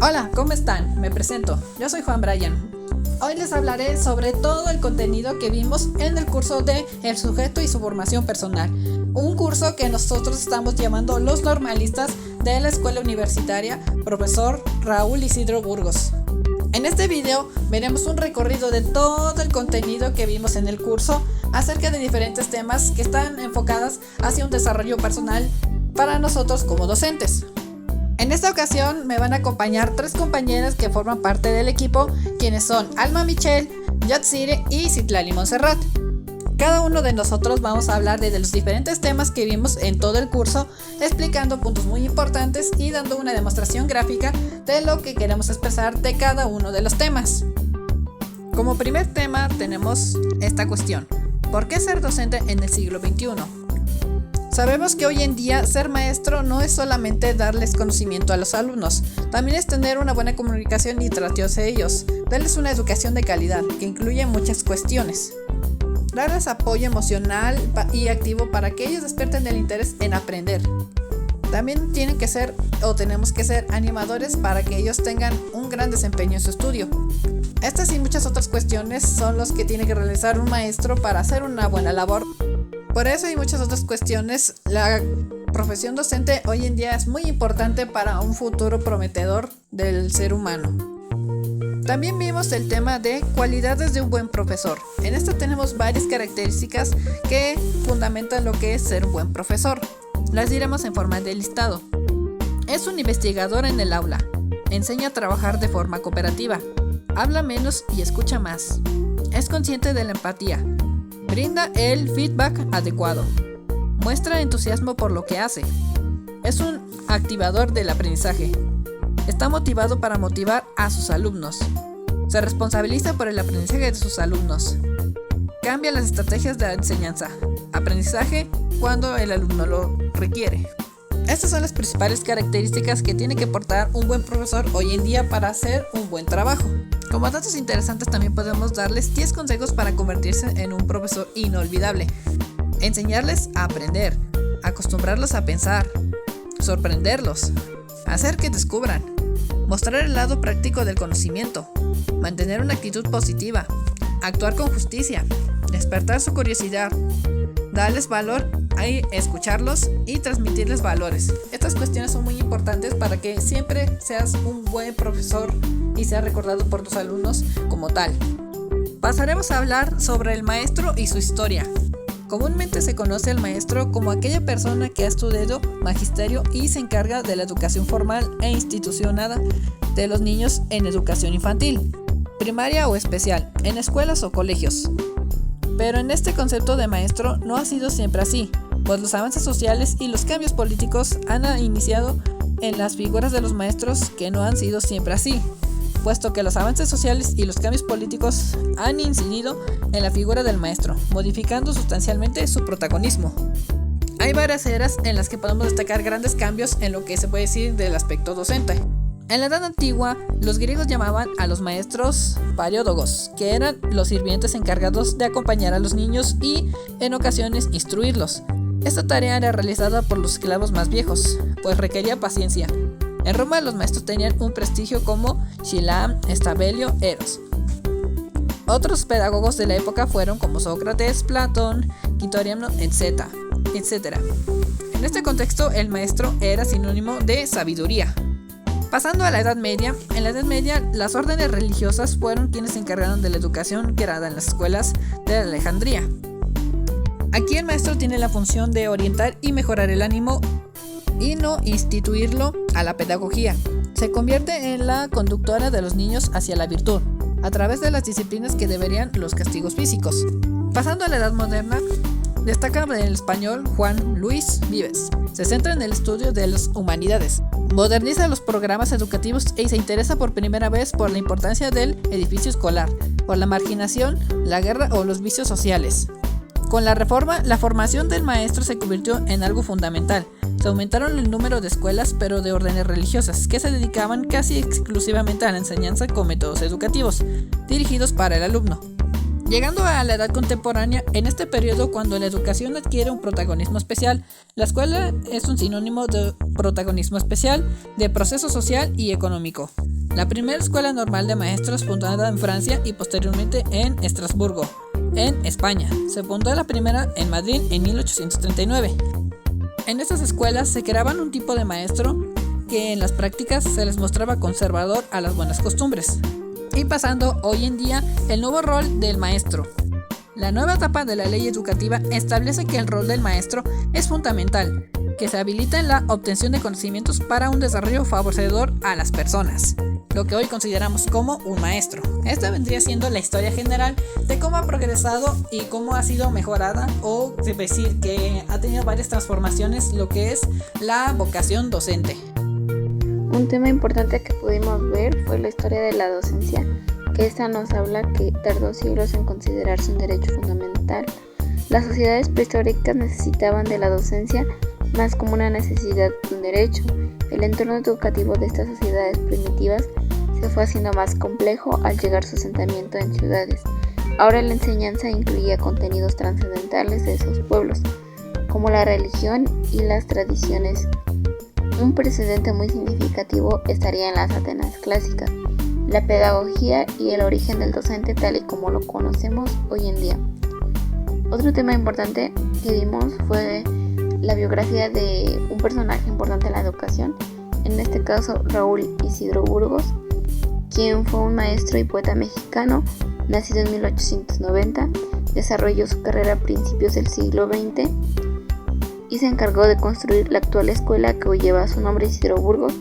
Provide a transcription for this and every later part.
Hola, ¿cómo están? Me presento, yo soy Juan Brian. Hoy les hablaré sobre todo el contenido que vimos en el curso de El sujeto y su formación personal, un curso que nosotros estamos llamando los normalistas de la Escuela Universitaria Profesor Raúl Isidro Burgos. En este video veremos un recorrido de todo el contenido que vimos en el curso acerca de diferentes temas que están enfocados hacia un desarrollo personal para nosotros como docentes. En esta ocasión me van a acompañar tres compañeras que forman parte del equipo, quienes son Alma Michelle, Yatsire y Citlali Montserrat. Cada uno de nosotros vamos a hablar de los diferentes temas que vimos en todo el curso, explicando puntos muy importantes y dando una demostración gráfica de lo que queremos expresar de cada uno de los temas. Como primer tema tenemos esta cuestión: ¿por qué ser docente en el siglo XXI? Sabemos que hoy en día ser maestro no es solamente darles conocimiento a los alumnos, también es tener una buena comunicación y trato hacia ellos, darles una educación de calidad que incluye muchas cuestiones. Darles apoyo emocional y activo para que ellos despierten el interés en aprender. También tenemos que ser animadores para que ellos tengan un gran desempeño en su estudio. Estas y muchas otras cuestiones son los que tiene que realizar un maestro para hacer una buena labor. Por eso y muchas otras cuestiones, la profesión docente hoy en día es muy importante para un futuro prometedor del ser humano. También vimos el tema de cualidades de un buen profesor. En esto tenemos varias características que fundamentan lo que es ser un buen profesor. Las diremos en forma de listado. Es un investigador en el aula. Enseña a trabajar de forma cooperativa. Habla menos y escucha más. Es consciente de la empatía. Brinda el feedback adecuado. Muestra entusiasmo por lo que hace. Es un activador del aprendizaje. Está motivado para motivar a sus alumnos. Se responsabiliza por el aprendizaje de sus alumnos. Cambia las estrategias de la enseñanza. Aprendizaje cuando el alumno lo requiere. Estas son las principales características que tiene que portar un buen profesor hoy en día para hacer un buen trabajo. Como datos interesantes también podemos darles 10 consejos para convertirse en un profesor inolvidable. Enseñarles a aprender, acostumbrarlos a pensar, sorprenderlos, hacer que descubran, mostrar el lado práctico del conocimiento, mantener una actitud positiva, actuar con justicia, despertar su curiosidad, darles valor, escucharlos y transmitirles valores. Estas cuestiones son muy importantes para que siempre seas un buen profesor y sea recordado por tus alumnos como tal. Pasaremos a hablar sobre el maestro y su historia. Comúnmente se conoce al maestro como aquella persona que ha estudiado magisterio y se encarga de la educación formal e institucionada de los niños en educación infantil, primaria o especial, en escuelas o colegios. Pero en este concepto de maestro no ha sido siempre así, pues los avances sociales y los cambios políticos han iniciado en las figuras de los maestros que no han sido siempre así, puesto que los avances sociales y los cambios políticos han incidido en la figura del maestro, modificando sustancialmente su protagonismo. Hay varias eras en las que podemos destacar grandes cambios en lo que se puede decir del aspecto docente. En la Edad Antigua, los griegos llamaban a los maestros pariódogos, que eran los sirvientes encargados de acompañar a los niños y, en ocasiones, instruirlos. Esta tarea era realizada por los esclavos más viejos, pues requería paciencia. En Roma los maestros tenían un prestigio como Chilam, Estabelio, Eros. Otros pedagogos de la época fueron como Sócrates, Platón, Quintoriano, etc. En este contexto, el maestro era sinónimo de sabiduría. Pasando a la Edad Media, en la Edad Media las órdenes religiosas fueron quienes se encargaron de la educación que era en las escuelas de Alejandría. Aquí el maestro tiene la función de orientar y mejorar el ánimo y no instituirlo a la pedagogía. Se convierte en la conductora de los niños hacia la virtud, a través de las disciplinas que deberían los castigos físicos. Pasando a la Edad Moderna, destaca el español Juan Luis Vives. Se centra en el estudio de las humanidades. Moderniza los programas educativos y se interesa por primera vez por la importancia del edificio escolar, por la marginación, la guerra o los vicios sociales. Con la reforma, la formación del maestro se convirtió en algo fundamental. Se aumentaron el número de escuelas, pero de órdenes religiosas, que se dedicaban casi exclusivamente a la enseñanza con métodos educativos, dirigidos para el alumno. Llegando a la edad contemporánea, en este periodo cuando la educación adquiere un protagonismo especial, la escuela es un sinónimo de protagonismo especial, de proceso social y económico. la primera escuela normal de maestros fundada en Francia y posteriormente en Estrasburgo, en España. Se fundó la primera en Madrid en 1839. En estas escuelas se creaban un tipo de maestro que en las prácticas se les mostraba conservador a las buenas costumbres. Y pasando hoy en día el nuevo rol del maestro. La nueva etapa de la ley educativa establece que el rol del maestro es fundamental, que se habilita en la obtención de conocimientos para un desarrollo favorecedor a las personas, lo que hoy consideramos como un maestro. Esta vendría siendo la historia general de cómo ha progresado y cómo ha sido mejorada, o decir que ha tenido varias transformaciones lo que es la vocación docente. Un tema importante que pudimos ver fue la historia de la docencia, que esta nos habla que tardó siglos en considerarse un derecho fundamental. Las sociedades prehistóricas necesitaban de la docencia más como una necesidad que un derecho. El entorno educativo de estas sociedades primitivas se fue haciendo más complejo al llegar su asentamiento en ciudades. Ahora la enseñanza incluía contenidos trascendentales de esos pueblos, como la religión y las tradiciones. Un precedente muy significativo estaría en las Atenas clásicas, la pedagogía y el origen del docente tal y como lo conocemos hoy en día. Otro tema importante que vimos fue la biografía de un personaje importante en la educación, en este caso Raúl Isidro Burgos, quien fue un maestro y poeta mexicano, nacido en 1890, desarrolló su carrera a principios del siglo XX y se encargó de construir la actual escuela que hoy lleva su nombre. Isidro Burgos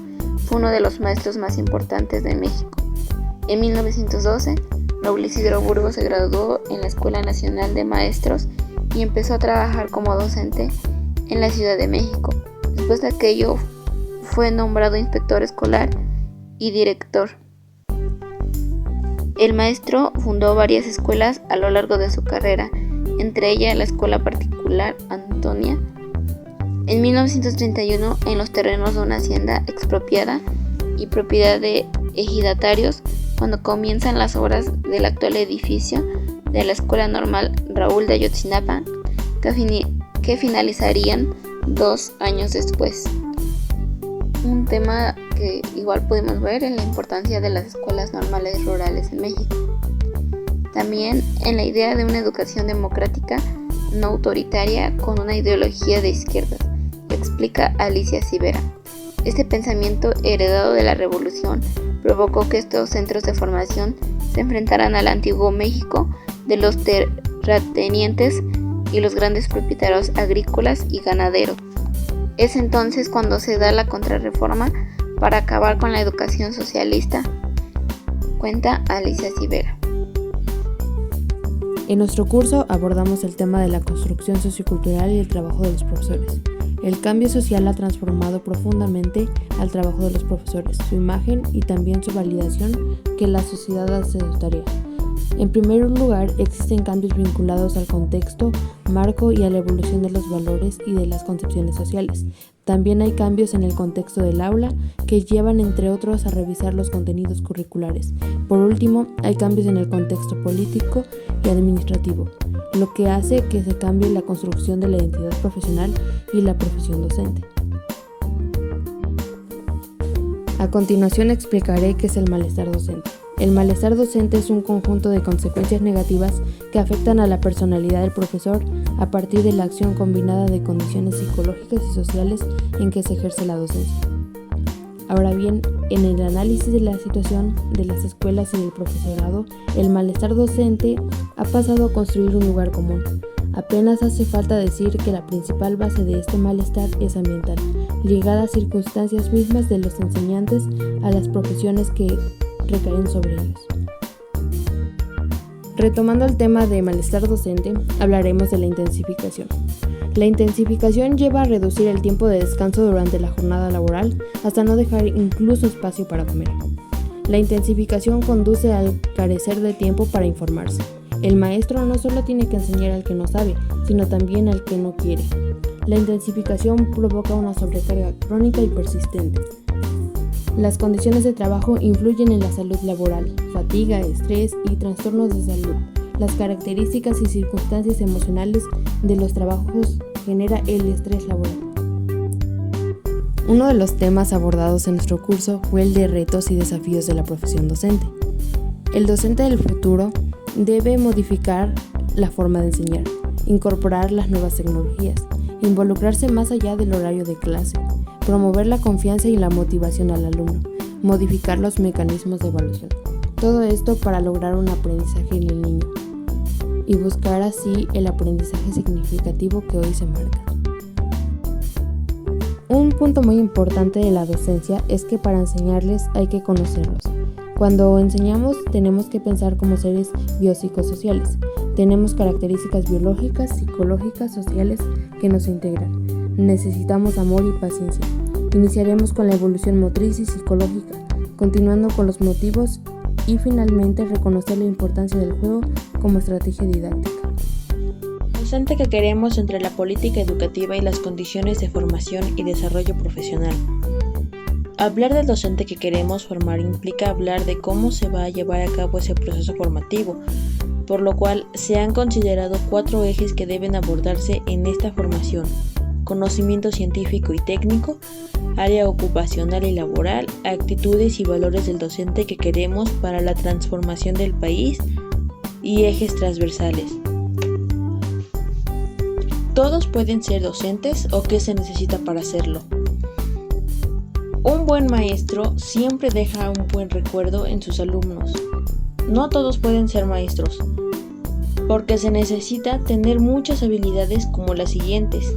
fue uno de los maestros más importantes de México. En 1912, Raúl Isidro Burgos se graduó en la Escuela Nacional de Maestros y empezó a trabajar como docente en la Ciudad de México. Después de aquello, fue nombrado inspector escolar y director. El maestro fundó varias escuelas a lo largo de su carrera, entre ellas la Escuela Particular Antonia. En 1931, en los terrenos de una hacienda expropiada y propiedad de ejidatarios, cuando comienzan las obras del actual edificio de la Escuela Normal Raúl de Ayotzinapa, que finalizarían 2 años después. Un tema que igual pudimos ver en la importancia de las escuelas normales rurales en México. También en la idea de una educación democrática no autoritaria con una ideología de izquierdas, que explica Alicia Civera. Este pensamiento heredado de la Revolución provocó que estos centros de formación se enfrentaran al antiguo México de los terratenientes y los grandes propietarios agrícolas y ganaderos. Es entonces cuando se da la contrarreforma para acabar con la educación socialista, cuenta Alicia Civera. En nuestro curso abordamos el tema de la construcción sociocultural y el trabajo de los profesores. El cambio social ha transformado profundamente al trabajo de los profesores, su imagen y también su validación que la sociedad hace de su tarea. En primer lugar, existen cambios vinculados al contexto, marco y a la evolución de los valores y de las concepciones sociales. También hay cambios en el contexto del aula que llevan, entre otros, a revisar los contenidos curriculares. Por último, hay cambios en el contexto político y administrativo, lo que hace que se cambie la construcción de la identidad profesional y la profesión docente. A continuación explicaré qué es el malestar docente. El malestar docente es un conjunto de consecuencias negativas que afectan a la personalidad del profesor a partir de la acción combinada de condiciones psicológicas y sociales en que se ejerce la docencia. Ahora bien, en el análisis de la situación de las escuelas y del profesorado, el malestar docente ha pasado a construir un lugar común. Apenas hace falta decir que la principal base de este malestar es ambiental, ligada a circunstancias mismas de los enseñantes, a las profesiones que recaen sobre ellos. Retomando el tema de malestar docente, hablaremos de la intensificación. La intensificación lleva a reducir el tiempo de descanso durante la jornada laboral hasta no dejar incluso espacio para comer. La intensificación conduce al carecer de tiempo para informarse. El maestro no solo tiene que enseñar al que no sabe, sino también al que no quiere. La intensificación provoca una sobrecarga crónica y persistente. Las condiciones de trabajo influyen en la salud laboral, fatiga, estrés y trastornos de salud. Las características y circunstancias emocionales de los trabajos genera el estrés laboral. Uno de los temas abordados en nuestro curso fue el de retos y desafíos de la profesión docente. El docente del futuro debe modificar la forma de enseñar, incorporar las nuevas tecnologías, involucrarse más allá del horario de clase, promover la confianza y la motivación al alumno, modificar los mecanismos de evaluación. Todo esto para lograr un aprendizaje en el niño y buscar así el aprendizaje significativo que hoy se marca. Un punto muy importante de la docencia es que para enseñarles hay que conocerlos. Cuando enseñamos tenemos que pensar como seres biopsicosociales. Tenemos características biológicas, psicológicas, sociales que nos integran. Necesitamos amor y paciencia. Iniciaremos con la evolución motriz y psicológica, continuando con los motivos y finalmente reconocer la importancia del juego como estrategia didáctica. Docente que queremos entre la política educativa y las condiciones de formación y desarrollo profesional. Hablar del docente que queremos formar implica hablar de cómo se va a llevar a cabo ese proceso formativo, por lo cual se han considerado 4 ejes que deben abordarse en esta formación: conocimiento científico y técnico, área ocupacional y laboral, actitudes y valores del docente que queremos para la transformación del país y ejes transversales. ¿Todos pueden ser docentes o qué se necesita para hacerlo? Un buen maestro siempre deja un buen recuerdo en sus alumnos. No todos pueden ser maestros, porque se necesita tener muchas habilidades como las siguientes: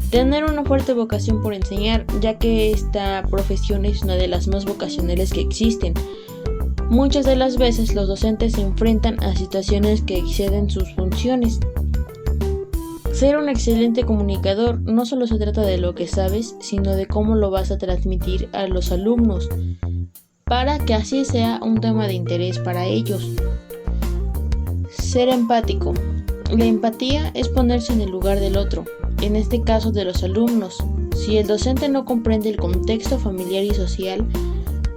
tener una fuerte vocación por enseñar, ya que esta profesión es una de las más vocacionales que existen. Muchas de las veces los docentes se enfrentan a situaciones que exceden sus funciones. Ser un excelente comunicador no solo se trata de lo que sabes, sino de cómo lo vas a transmitir a los alumnos, para que así sea un tema de interés para ellos. Ser empático. La empatía es ponerse en el lugar del otro, en este caso de los alumnos. Si el docente no comprende el contexto familiar y social,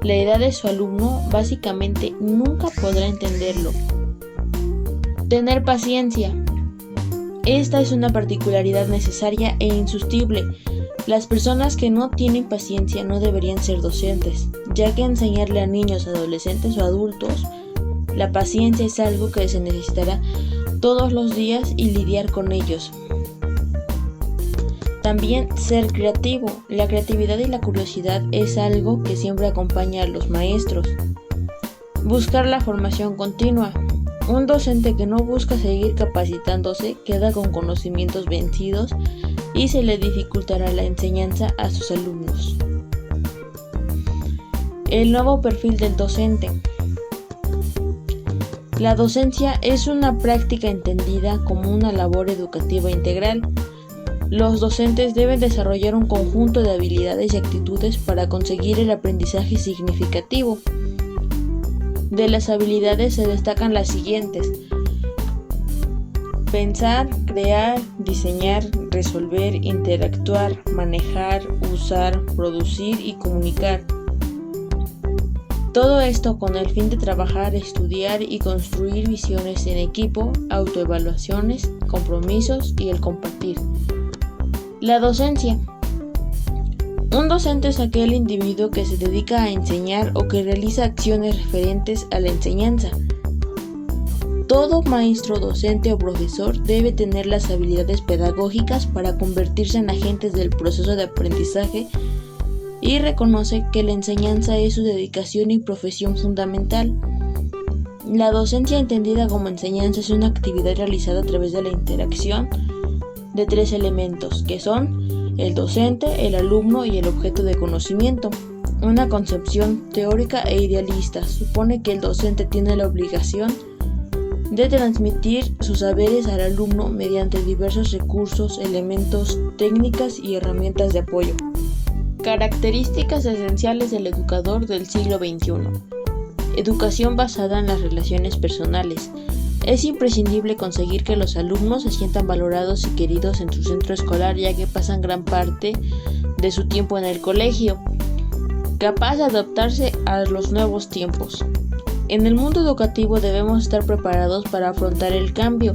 la edad de su alumno básicamente nunca podrá entenderlo. Tener paciencia. Esta es una particularidad necesaria e insustituible. Las personas que no tienen paciencia no deberían ser docentes, ya que enseñarle a niños, adolescentes o adultos, la paciencia es algo que se necesitará todos los días y lidiar con ellos. También ser creativo. La creatividad y la curiosidad es algo que siempre acompaña a los maestros. Buscar la formación continua. Un docente que no busca seguir capacitándose queda con conocimientos vencidos y se le dificultará la enseñanza a sus alumnos. El nuevo perfil del docente. La docencia es una práctica entendida como una labor educativa integral. Los docentes deben desarrollar un conjunto de habilidades y actitudes para conseguir el aprendizaje significativo. De las habilidades se destacan las siguientes: pensar, crear, diseñar, resolver, interactuar, manejar, usar, producir y comunicar. Todo esto con el fin de trabajar, estudiar y construir visiones en equipo, autoevaluaciones, compromisos y el compartir. La docencia. Un docente es aquel individuo que se dedica a enseñar o que realiza acciones referentes a la enseñanza. Todo maestro, docente o profesor debe tener las habilidades pedagógicas para convertirse en agentes del proceso de aprendizaje y reconoce que la enseñanza es su dedicación y profesión fundamental. La docencia entendida como enseñanza es una actividad realizada a través de la interacción de 3 elementos, que son el docente, el alumno y el objeto de conocimiento. Una concepción teórica e idealista supone que el docente tiene la obligación de transmitir sus saberes al alumno mediante diversos recursos, elementos, técnicas y herramientas de apoyo. Características esenciales del educador del siglo XXI. Educación basada en las relaciones personales. Es imprescindible conseguir que los alumnos se sientan valorados y queridos en su centro escolar, ya que pasan gran parte de su tiempo en el colegio. Capaz de adaptarse a los nuevos tiempos. En el mundo educativo debemos estar preparados para afrontar el cambio.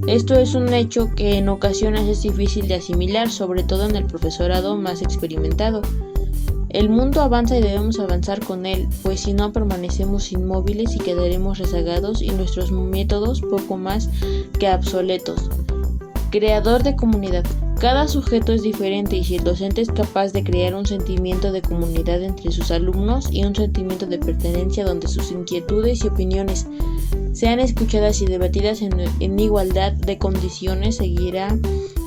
Esto es un hecho que en ocasiones es difícil de asimilar, sobre todo en el profesorado más experimentado. El mundo avanza y debemos avanzar con él, pues si no permanecemos inmóviles y quedaremos rezagados y nuestros métodos poco más que obsoletos. Creador de comunidad. Cada sujeto es diferente y si el docente es capaz de crear un sentimiento de comunidad entre sus alumnos y un sentimiento de pertenencia donde sus inquietudes y opiniones sean escuchadas y debatidas en igualdad de condiciones,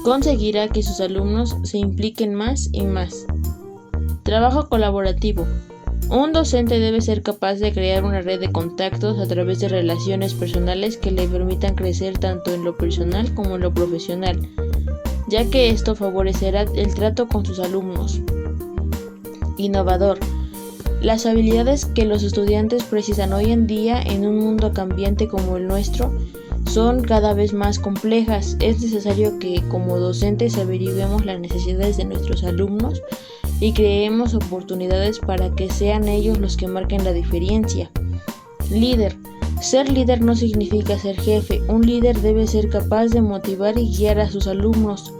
conseguirá que sus alumnos se impliquen más y más. Trabajo colaborativo. Un docente debe ser capaz de crear una red de contactos a través de relaciones personales que le permitan crecer tanto en lo personal como en lo profesional, ya que esto favorecerá el trato con sus alumnos. Innovador. Las habilidades que los estudiantes precisan hoy en día en un mundo cambiante como el nuestro son cada vez más complejas. Es necesario que como docentes averiguemos las necesidades de nuestros alumnos y creemos oportunidades para que sean ellos los que marquen la diferencia. Líder. Ser líder no significa ser jefe. Un líder debe ser capaz de motivar y guiar a sus alumnos.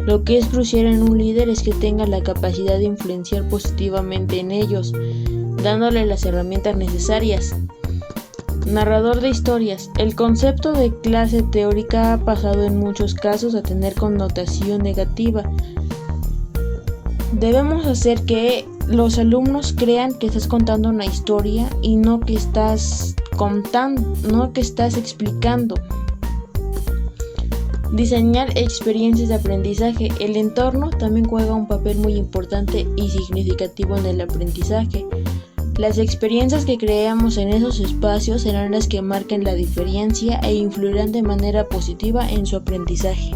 Lo que es crucial en un líder es que tenga la capacidad de influenciar positivamente en ellos, dándole las herramientas necesarias. Narrador de historias. El concepto de clase teórica ha pasado en muchos casos a tener connotación negativa. Debemos hacer que los alumnos crean que estás contando una historia y no que estás explicando. Diseñar experiencias de aprendizaje. El entorno también juega un papel muy importante y significativo en el aprendizaje. Las experiencias que creamos en esos espacios serán las que marquen la diferencia e influirán de manera positiva en su aprendizaje.